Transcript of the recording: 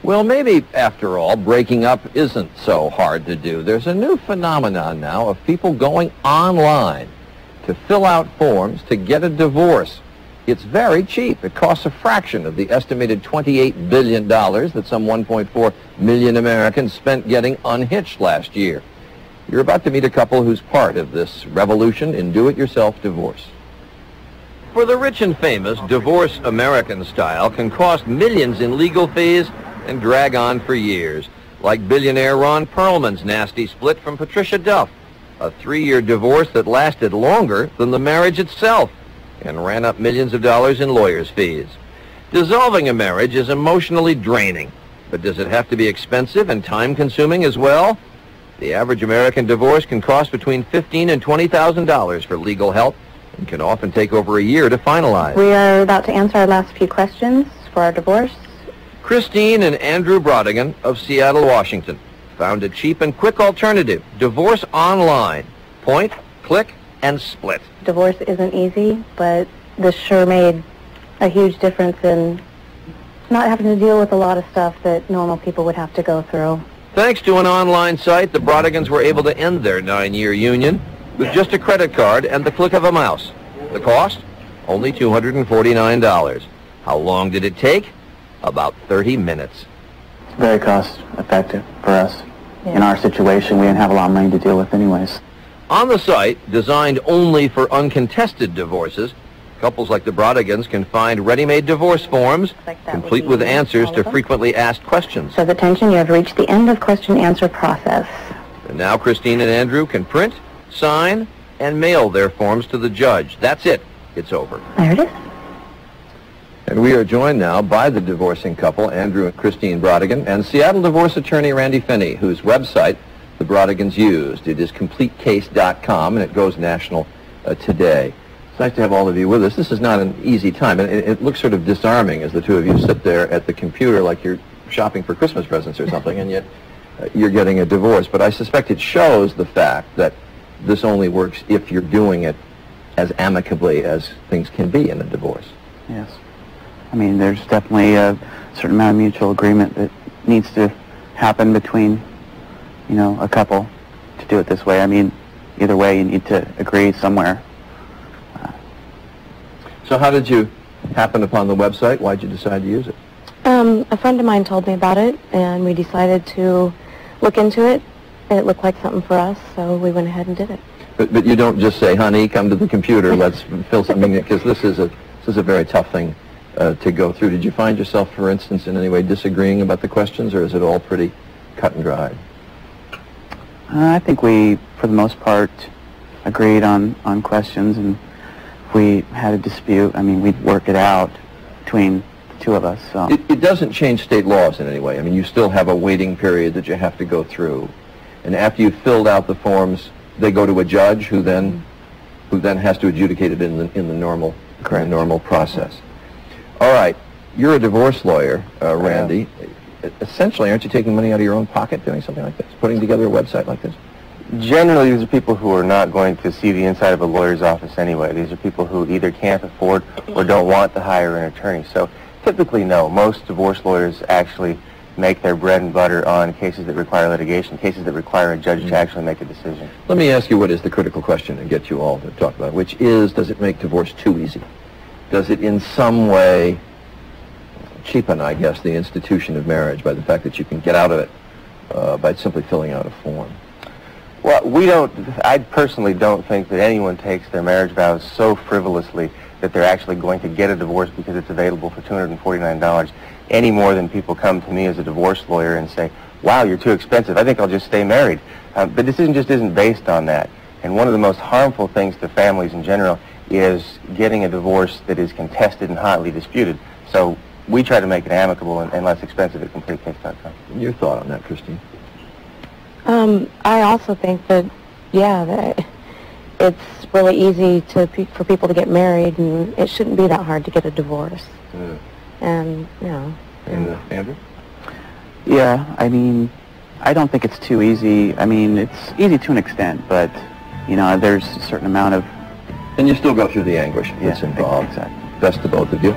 Well, maybe, after all, breaking up isn't so hard to do. There's a new phenomenon now of people going online to fill out forms to get a divorce. It's very cheap. It costs a fraction of the estimated $28 billion that some 1.4 million Americans spent getting unhitched last year. You're about to meet a couple who's part of this revolution in do-it-yourself divorce. For the rich and famous, divorce American style can cost millions in legal fees and drag on for years, like billionaire Ron Perlman's nasty split from Patricia Duff, a 3-year divorce that lasted longer than the marriage itself and ran up millions of dollars in lawyers' fees. Dissolving a marriage is emotionally draining, but does it have to be expensive and time-consuming as well? The average American divorce can cost between $15,000 and $20,000 for legal help and can often take over a year to finalize. We are about to answer our last few questions for our divorce. Christine and Andrew Brodigan of Seattle, Washington, found a cheap and quick alternative, divorce online. Point, click, and split. Divorce isn't easy, but this sure made a huge difference in not having to deal with a lot of stuff that normal people would have to go through. Thanks to an online site, the Brodigans were able to end their 9-year union with just a credit card and the click of a mouse. The cost? Only $249. How long did it take? About 30 minutes. It's very cost effective for us. Yeah. In our situation, we didn't have a lot of money to deal with anyways. On the site, designed only for uncontested divorces, couples like the Brodigans can find ready-made divorce forms, complete with answers to frequently asked questions. So attention, you have reached the end of question-answer process. And now Christine and Andrew can print, sign, and mail their forms to the judge. That's it. It's over. There it is. And we are joined now by the divorcing couple, Andrew and Christine Brodigan, and Seattle divorce attorney Randy Finney, whose website the Brodigans used. It is CompleteCase.com, and it goes national today. It's nice to have all of you with us. This is not an easy time, and it looks sort of disarming as the two of you sit there at the computer like you're shopping for Christmas presents or something, and yet you're getting a divorce. But I suspect it shows the fact that this only works if you're doing it as amicably as things can be in a divorce. Yes. I mean, there's definitely a certain amount of mutual agreement that needs to happen between, you know, a couple to do it this way. I mean, either way, you need to agree somewhere. So how did you happen upon the website? Why did you decide to use it? A friend of mine told me about it, and we decided to look into it. It looked like something for us, so we went ahead and did it. But you don't just say, honey, come to the computer, let's fill something, because this is a very tough thing to go through. Did you find yourself, for instance, in any way disagreeing about the questions, or is it all pretty cut and dried? I think we, for the most part, agreed on questions, and if we had a dispute, I mean, we'd work it out between the two of us. So. It doesn't change state laws in any way. I mean, you still have a waiting period that you have to go through. And after you've filled out the forms, they go to a judge who then has to adjudicate it in the normal process. All right, you're a divorce lawyer, Randy. Essentially, aren't you taking money out of your own pocket doing something like this, putting together a website like this? Generally, these are people who are not going to see the inside of a lawyer's office anyway. These are people who either can't afford or don't want to hire an attorney. So typically, no. Most divorce lawyers actually make their bread and butter on cases that require litigation, cases that require a judge to actually make a decision. Let me ask you what is the critical question and get you all to talk about it, which is, does it make divorce too easy? Does it in some way cheapen, I guess, the institution of marriage by the fact that you can get out of it by simply filling out a form? Well, I personally don't think that anyone takes their marriage vows so frivolously that they're actually going to get a divorce because it's available for $249 any more than people come to me as a divorce lawyer and say, wow, you're too expensive, I think I'll just stay married. But the decision just isn't based on that. And one of the most harmful things to families in general is getting a divorce that is contested and hotly disputed. So we try to make it amicable and less expensive at CompleteCase.com. Your thought on that, Christine? I also think that, that it's really easy for people to get married, and it shouldn't be that hard to get a divorce. Yeah. And, And Andrew? Yeah, I mean, I don't think it's too easy. I mean, it's easy to an extent, but, there's a certain amount of... And you still go through the anguish that's involved. Exactly. Best to both of you.